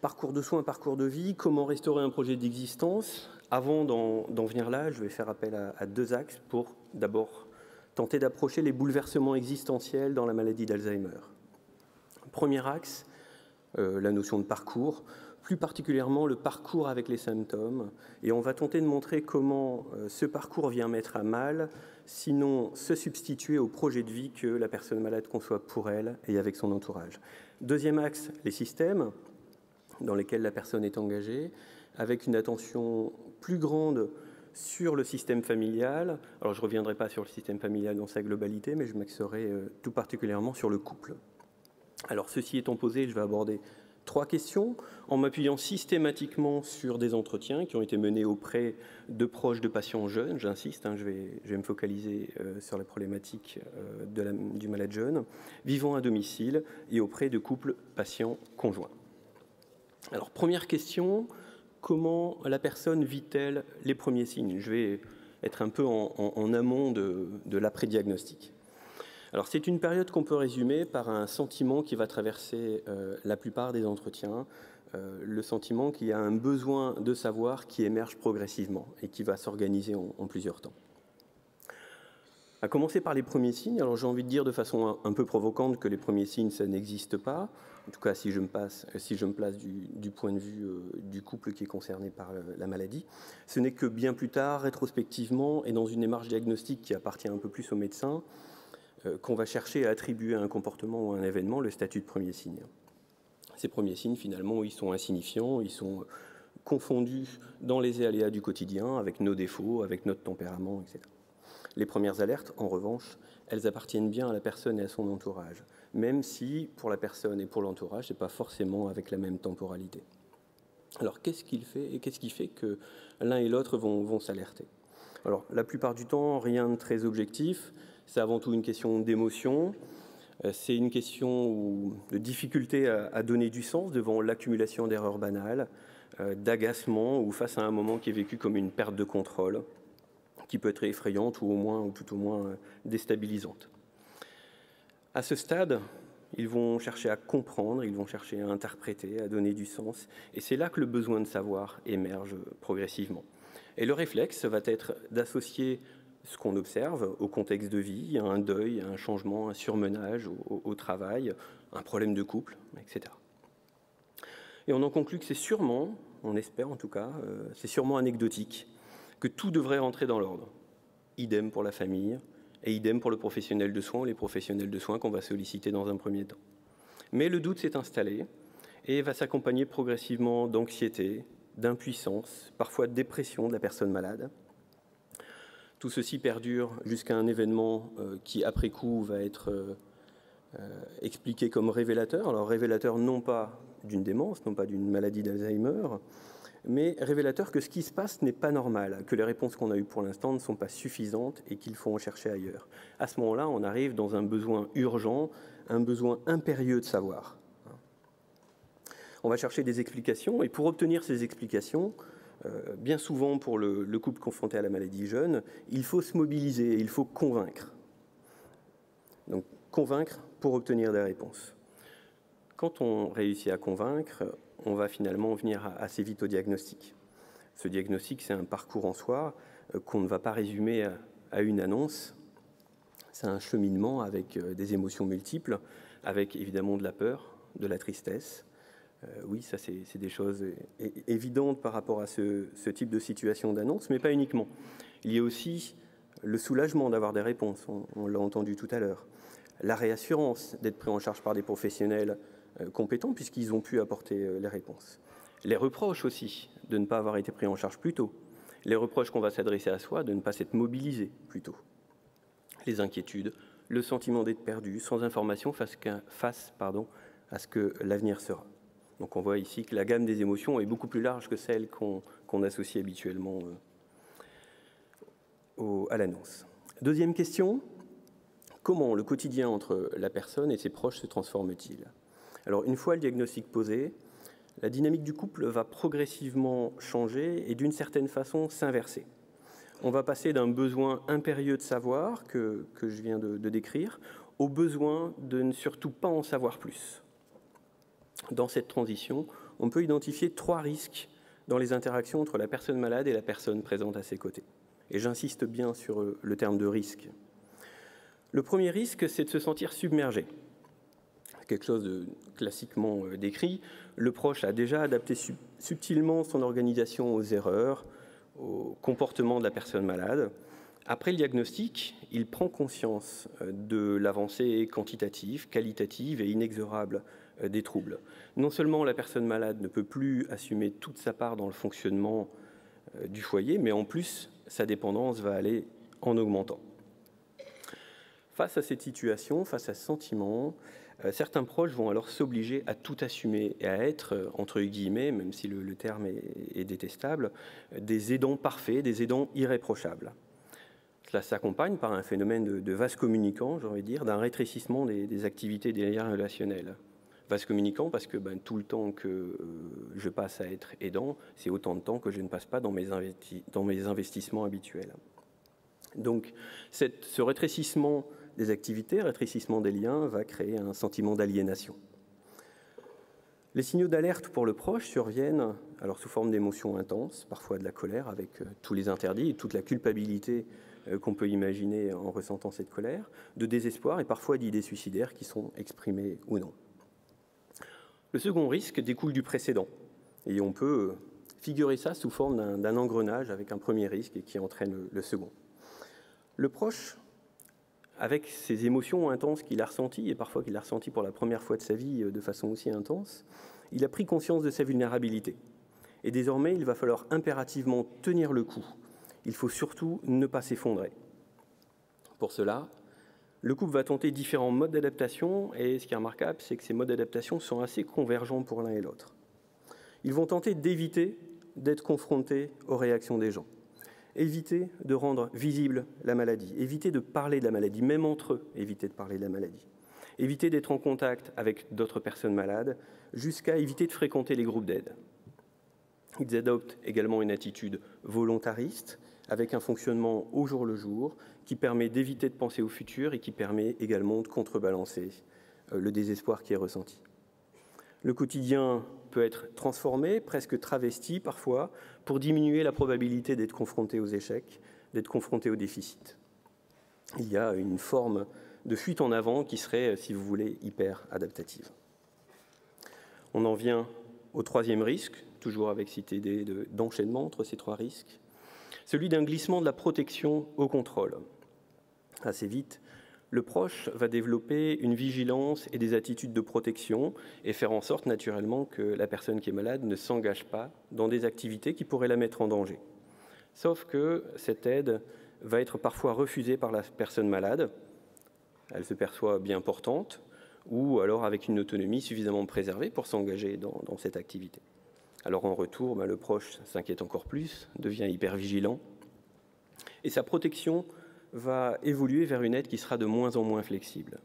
Parcours de soins, parcours de vie, comment restaurer un projet d'existence? Avant d'en venir là, je vais faire appel à deux axes pour d'abord tenter d'approcher les bouleversements existentiels dans la maladie d'Alzheimer. Premier axe, la notion de parcours, plus particulièrement le parcours avec les symptômes, et on va tenter de montrer comment ce parcours vient mettre à mal, sinon se substituer au projet de vie que la personne malade conçoit pour elle et avec son entourage. Deuxième axe, les systèmes dans lesquels la personne est engagée, avec une attention plus grande sur le système familial. Alors je ne reviendrai pas sur le système familial dans sa globalité, mais je m'axerai tout particulièrement sur le couple. Alors ceci étant posé, je vais aborder 3 questions en m'appuyant systématiquement sur des entretiens qui ont été menés auprès de proches de patients jeunes. J'insiste, je vais me focaliser sur la problématique du malade jeune, vivant à domicile et auprès de couples patients conjoints. Alors première question, comment la personne vit-elle les premiers signes? Je vais être un peu en amont de l'après-diagnostic. Alors c'est une période qu'on peut résumer par un sentiment qui va traverser la plupart des entretiens, le sentiment qu'il y a un besoin de savoir qui émerge progressivement et qui va s'organiser en plusieurs temps. À commencer par les premiers signes, alors j'ai envie de dire de façon un peu provocante que les premiers signes, ça n'existe pas, en tout cas si je me place du point de vue du couple qui est concerné par la maladie. Ce n'est que bien plus tard, rétrospectivement, et dans une démarche diagnostique qui appartient un peu plus aux médecins, qu'on va chercher à attribuer à un comportement ou à un événement le statut de premier signe. Ces premiers signes, finalement, ils sont insignifiants, ils sont confondus dans les aléas du quotidien, avec nos défauts, avec notre tempérament, etc. Les premières alertes, en revanche, elles appartiennent bien à la personne et à son entourage, même si, pour la personne et pour l'entourage, ce n'est pas forcément avec la même temporalité. Alors, qu'est-ce qui fait que l'un et l'autre vont s'alerter? Alors, la plupart du temps, rien de très objectif. C'est avant tout une question d'émotion, c'est une question de difficulté à donner du sens devant l'accumulation d'erreurs banales, d'agacement ou face à un moment qui est vécu comme une perte de contrôle, qui peut être effrayante ou tout au moins déstabilisante. À ce stade, ils vont chercher à comprendre, ils vont chercher à interpréter, à donner du sens, et c'est là que le besoin de savoir émerge progressivement. Et le réflexe va être d'associer ce qu'on observe au contexte de vie, à un deuil, à un changement, un surmenage au travail, un problème de couple, etc. Et on en conclut que c'est sûrement, on espère en tout cas, c'est sûrement anecdotique, que tout devrait rentrer dans l'ordre. Idem pour la famille, et idem pour le professionnel de soins ou les professionnels de soins qu'on va solliciter dans un premier temps. Mais le doute s'est installé et va s'accompagner progressivement d'anxiété, d'impuissance, parfois de dépression de la personne malade. Tout ceci perdure jusqu'à un événement qui, après coup, va être expliqué comme révélateur. Alors révélateur non pas d'une démence, non pas d'une maladie d'Alzheimer, mais révélateur que ce qui se passe n'est pas normal, que les réponses qu'on a eues pour l'instant ne sont pas suffisantes et qu'il faut en chercher ailleurs. À ce moment-là, on arrive dans un besoin urgent, un besoin impérieux de savoir. On va chercher des explications, et pour obtenir ces explications, bien souvent pour le couple confronté à la maladie jeune, il faut se mobiliser, il faut convaincre. Donc convaincre pour obtenir des réponses. Quand on réussit à convaincre, on va finalement venir assez vite au diagnostic. Ce diagnostic, c'est un parcours en soi qu'on ne va pas résumer à une annonce. C'est un cheminement avec des émotions multiples, avec évidemment de la peur, de la tristesse. Oui, ça c'est des choses évidentes par rapport à ce type de situation d'annonce, mais pas uniquement. Il y a aussi le soulagement d'avoir des réponses, on l'a entendu tout à l'heure. La réassurance d'être pris en charge par des professionnels compétents puisqu'ils ont pu apporter les réponses. Les reproches aussi de ne pas avoir été pris en charge plus tôt. Les reproches qu'on va s'adresser à soi de ne pas s'être mobilisé plus tôt. Les inquiétudes, le sentiment d'être perdu, sans information face à ce que l'avenir sera. Donc on voit ici que la gamme des émotions est beaucoup plus large que celle qu'on associe habituellement à l'annonce. Deuxième question, comment le quotidien entre la personne et ses proches se transforme-t-il? Alors une fois le diagnostic posé, la dynamique du couple va progressivement changer et d'une certaine façon s'inverser. On va passer d'un besoin impérieux de savoir que je viens de décrire au besoin de ne surtout pas en savoir plus. Dans cette transition, on peut identifier 3 risques dans les interactions entre la personne malade et la personne présente à ses côtés. Et j'insiste bien sur le terme de risque. Le premier risque, c'est de se sentir submergé. Quelque chose de classiquement décrit. Le proche a déjà adapté subtilement son organisation aux erreurs, au comportement de la personne malade. Après le diagnostic, il prend conscience de l'avancée quantitative, qualitative et inexorable des troubles. Non seulement la personne malade ne peut plus assumer toute sa part dans le fonctionnement du foyer, mais en plus, sa dépendance va aller en augmentant. Face à cette situation, face à ce sentiment, certains proches vont alors s'obliger à tout assumer et à être, entre guillemets, même si le terme est détestable, des aidants parfaits, des aidants irréprochables. Cela s'accompagne par un phénomène de vase communicant, j'ai envie de dire, d'un rétrécissement des activités des liens relationnels. Vase communicant parce que tout le temps que je passe à être aidant, c'est autant de temps que je ne passe pas dans mes investissements habituels. Donc ce rétrécissement des activités, rétrécissement des liens, va créer un sentiment d'aliénation. Les signaux d'alerte pour le proche surviennent alors sous forme d'émotions intenses, parfois de la colère avec tous les interdits et toute la culpabilité qu'on peut imaginer en ressentant cette colère, de désespoir et parfois d'idées suicidaires qui sont exprimées ou non. Le second risque découle du précédent et on peut figurer ça sous forme d'un engrenage avec un premier risque et qui entraîne le second. Le proche, avec ces émotions intenses qu'il a ressenties et parfois qu'il a ressenties pour la première fois de sa vie de façon aussi intense, il a pris conscience de sa vulnérabilité. Et désormais, il va falloir impérativement tenir le coup. Il faut surtout ne pas s'effondrer. Pour cela, le couple va tenter différents modes d'adaptation et ce qui est remarquable, c'est que ces modes d'adaptation sont assez convergents pour l'un et l'autre. Ils vont tenter d'éviter d'être confrontés aux réactions des gens, éviter de rendre visible la maladie, éviter de parler de la maladie, même entre eux, éviter de parler de la maladie, éviter d'être en contact avec d'autres personnes malades, jusqu'à éviter de fréquenter les groupes d'aide. Ils adoptent également une attitude volontariste, avec un fonctionnement au jour le jour, qui permet d'éviter de penser au futur et qui permet également de contrebalancer le désespoir qui est ressenti. Le quotidien peut être transformé, presque travesti parfois, pour diminuer la probabilité d'être confronté aux échecs, d'être confronté aux déficits. Il y a une forme de fuite en avant qui serait, si vous voulez, hyper adaptative. On en vient au troisième risque, toujours avec cette idée d'enchaînement entre ces 3 risques, celui d'un glissement de la protection au contrôle. Assez vite, le proche va développer une vigilance et des attitudes de protection et faire en sorte naturellement que la personne qui est malade ne s'engage pas dans des activités qui pourraient la mettre en danger. Sauf que cette aide va être parfois refusée par la personne malade. Elle se perçoit bien portante ou alors avec une autonomie suffisamment préservée pour s'engager dans cette activité. Alors en retour, le proche s'inquiète encore plus, devient hyper vigilant et sa protection va évoluer vers une aide qui sera de moins en moins flexible.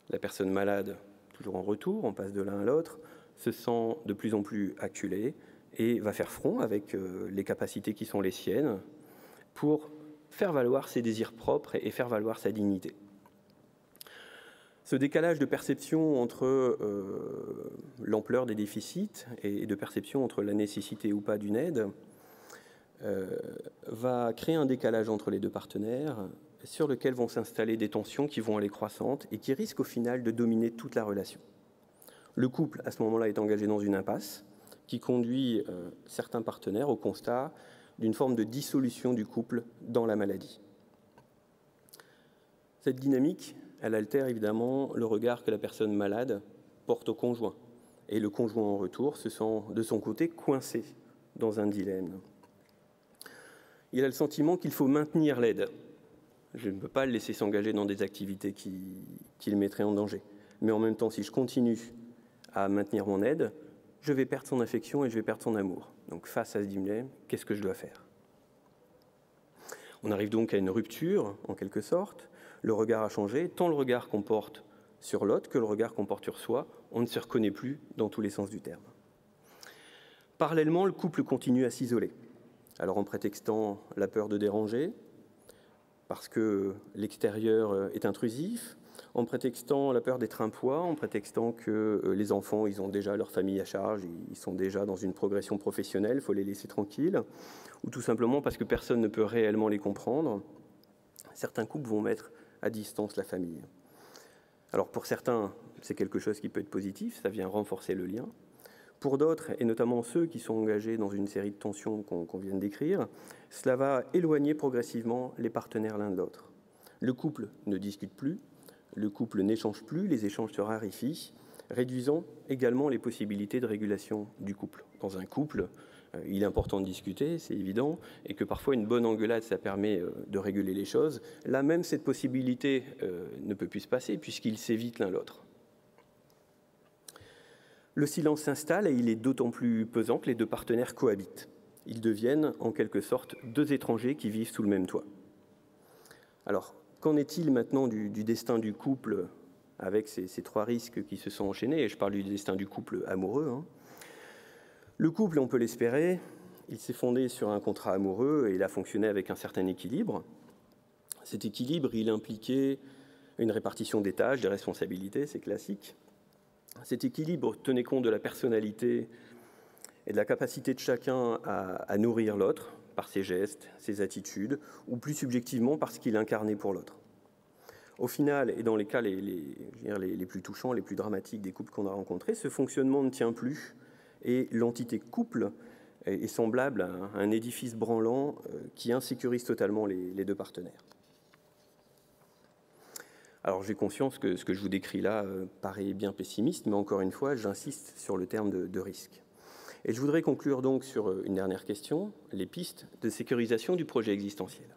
La personne malade, toujours en retour, on passe de l'un à l'autre, se sent de plus en plus acculée et va faire front avec les capacités qui sont les siennes pour faire valoir ses désirs propres et faire valoir sa dignité. Ce décalage de perception entre l'ampleur des déficits et de perception entre la nécessité ou pas d'une aide va créer un décalage entre les 2 partenaires sur lequel vont s'installer des tensions qui vont aller croissantes et qui risquent au final de dominer toute la relation. Le couple, à ce moment-là, est engagé dans une impasse qui conduit certains partenaires au constat d'une forme de dissolution du couple dans la maladie. Cette dynamique, elle altère évidemment le regard que la personne malade porte au conjoint. Et le conjoint, en retour, se sent de son côté coincé dans un dilemme. Il a le sentiment qu'il faut maintenir l'aide. Je ne peux pas le laisser s'engager dans des activités qui le mettraient en danger. Mais en même temps, si je continue à maintenir mon aide, je vais perdre son affection et je vais perdre son amour. Donc face à ce dilemme, qu'est-ce que je dois faire? On arrive donc à une rupture, en quelque sorte. Le regard a changé, tant le regard qu'on porte sur l'autre que le regard qu'on porte sur soi. On ne se reconnaît plus dans tous les sens du terme. Parallèlement, le couple continue à s'isoler. Alors en prétextant la peur de déranger, parce que l'extérieur est intrusif, en prétextant la peur d'être un poids, en prétextant que les enfants, ils ont déjà leur famille à charge, ils sont déjà dans une progression professionnelle, il faut les laisser tranquilles, ou tout simplement parce que personne ne peut réellement les comprendre. Certains couples vont mettre à distance la famille. Alors pour certains, c'est quelque chose qui peut être positif, ça vient renforcer le lien. Pour d'autres, et notamment ceux qui sont engagés dans une série de tensions qu'on vient de décrire, cela va éloigner progressivement les partenaires l'un de l'autre. Le couple ne discute plus, le couple n'échange plus, les échanges se raréfient, réduisant également les possibilités de régulation du couple. Dans un couple, il est important de discuter, c'est évident, et que parfois une bonne engueulade, ça permet de réguler les choses. Là même, cette possibilité ne peut plus se passer puisqu'ils s'évitent l'un l'autre. Le silence s'installe et il est d'autant plus pesant que les deux partenaires cohabitent. Ils deviennent en quelque sorte deux étrangers qui vivent sous le même toit. Alors, qu'en est-il maintenant du destin du couple avec ces trois risques qui se sont enchaînés? Et je parle du destin du couple amoureux. Le couple, on peut l'espérer, il s'est fondé sur un contrat amoureux et il a fonctionné avec un certain équilibre. Cet équilibre, il impliquait une répartition des tâches, des responsabilités, c'est classique. Cet équilibre tenait compte de la personnalité et de la capacité de chacun à nourrir l'autre par ses gestes, ses attitudes, ou plus subjectivement par ce qu'il incarnait pour l'autre. Au final, et dans les cas les plus touchants, les plus dramatiques des couples qu'on a rencontrés, ce fonctionnement ne tient plus et l'entité couple est semblable à un édifice branlant qui insécurise totalement les deux partenaires. Alors j'ai conscience que ce que je vous décris là paraît bien pessimiste, mais encore une fois, j'insiste sur le terme de risque. Et je voudrais conclure donc sur une dernière question, les pistes de sécurisation du projet existentiel.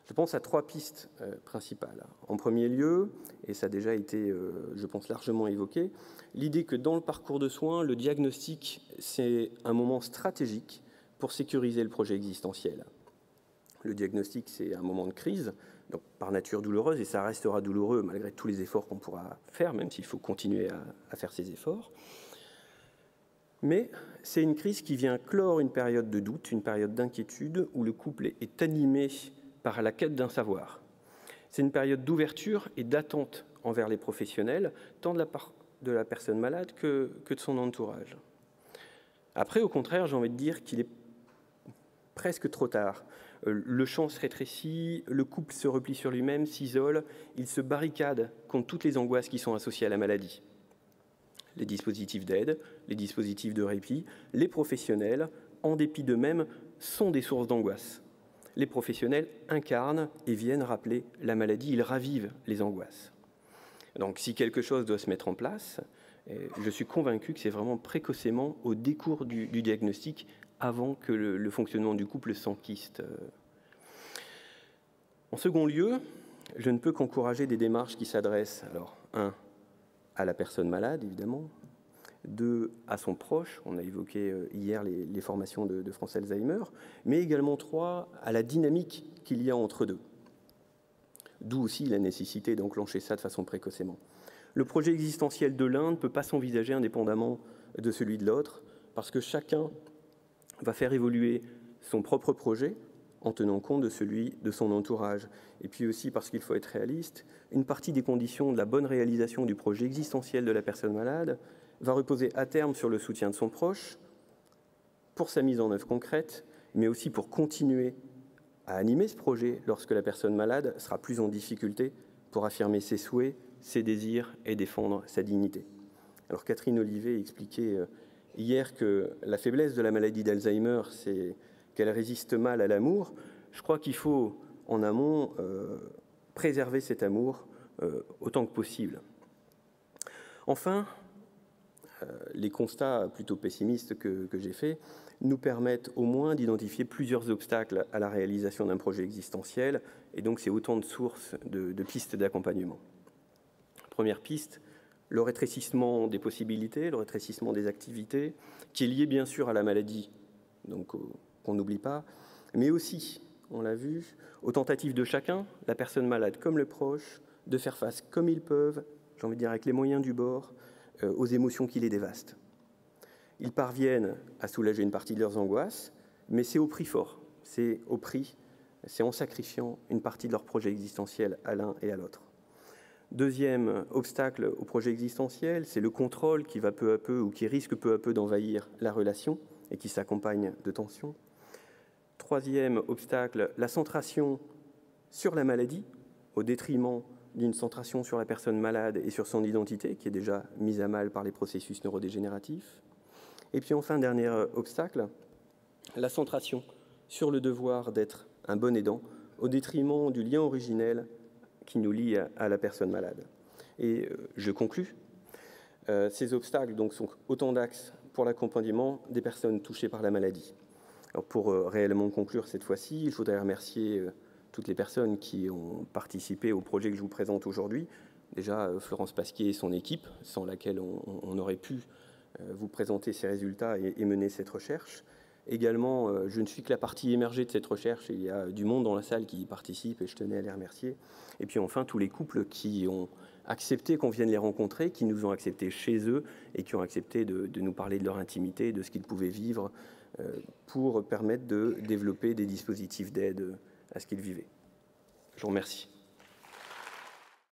Je pense à trois pistes principales. En premier lieu, et ça a déjà été, je pense, largement évoqué, l'idée que dans le parcours de soins, le diagnostic, c'est un moment stratégique pour sécuriser le projet existentiel. Le diagnostic, c'est un moment de crise, donc par nature douloureuse, et ça restera douloureux malgré tous les efforts qu'on pourra faire, même s'il faut continuer à faire ces efforts. Mais c'est une crise qui vient clore une période de doute, une période d'inquiétude, où le couple est animé par la quête d'un savoir. C'est une période d'ouverture et d'attente envers les professionnels, tant de la part de la personne malade que de son entourage. Après, au contraire, j'ai envie de dire qu'il est presque trop tard. Le champ se rétrécit, le couple se replie sur lui-même, s'isole, il se barricade contre toutes les angoisses qui sont associées à la maladie. Les dispositifs d'aide, les dispositifs de répit, les professionnels, en dépit d'eux-mêmes, sont des sources d'angoisse. Les professionnels incarnent et viennent rappeler la maladie, ils ravivent les angoisses. Donc si quelque chose doit se mettre en place, je suis convaincu que c'est vraiment précocement au décours du diagnostic, avant que le fonctionnement du couple s'enquiste. En second lieu, je ne peux qu'encourager des démarches qui s'adressent, alors, 1, à la personne malade, évidemment, 2, à son proche, on a évoqué hier les formations de France Alzheimer, mais également 3, à la dynamique qu'il y a entre deux. D'où aussi la nécessité d'enclencher ça de façon précocement. Le projet existentiel de l'un ne peut pas s'envisager indépendamment de celui de l'autre, parce que chacun va faire évoluer son propre projet en tenant compte de celui de son entourage. Et puis aussi, parce qu'il faut être réaliste, une partie des conditions de la bonne réalisation du projet existentiel de la personne malade va reposer à terme sur le soutien de son proche, pour sa mise en œuvre concrète, mais aussi pour continuer à animer ce projet lorsque la personne malade sera plus en difficulté pour affirmer ses souhaits, ses désirs et défendre sa dignité. Alors Catherine Olivet expliquait hier que la faiblesse de la maladie d'Alzheimer, c'est qu'elle résiste mal à l'amour. Je crois qu'il faut, en amont, préserver cet amour autant que possible. Enfin, les constats plutôt pessimistes que j'ai faits nous permettent au moins d'identifier plusieurs obstacles à la réalisation d'un projet existentiel, et donc c'est autant de sources de pistes d'accompagnement. Première piste, le rétrécissement des possibilités, le rétrécissement des activités, qui est lié bien sûr à la maladie, donc qu'on n'oublie pas, mais aussi, on l'a vu, aux tentatives de chacun, la personne malade comme le proche, de faire face comme ils peuvent, j'ai envie de dire avec les moyens du bord, aux émotions qui les dévastent. Ils parviennent à soulager une partie de leurs angoisses, mais c'est au prix fort, c'est en sacrifiant une partie de leur projet existentiel à l'un et à l'autre. Deuxième obstacle au projet existentiel, c'est le contrôle qui va peu à peu ou qui risque peu à peu d'envahir la relation et qui s'accompagne de tensions. Troisième obstacle, la centration sur la maladie au détriment d'une centration sur la personne malade et sur son identité qui est déjà mise à mal par les processus neurodégénératifs. Et puis enfin, dernier obstacle, la centration sur le devoir d'être un bon aidant au détriment du lien originel qui nous lie à la personne malade. Et je conclus. Ces obstacles donc, sont autant d'axes pour l'accompagnement des personnes touchées par la maladie. Alors, pour réellement conclure cette fois-ci, il faudrait remercier toutes les personnes qui ont participé au projet que je vous présente aujourd'hui. Déjà, Florence Pasquier et son équipe, sans laquelle on aurait pu vous présenter ces résultats et mener cette recherche. Également, je ne suis que la partie émergée de cette recherche, et il y a du monde dans la salle qui y participe et je tenais à les remercier. Et puis enfin, tous les couples qui ont accepté qu'on vienne les rencontrer, qui nous ont acceptés chez eux et qui ont accepté de nous parler de leur intimité, de ce qu'ils pouvaient vivre pour permettre de développer des dispositifs d'aide à ce qu'ils vivaient. Je vous remercie.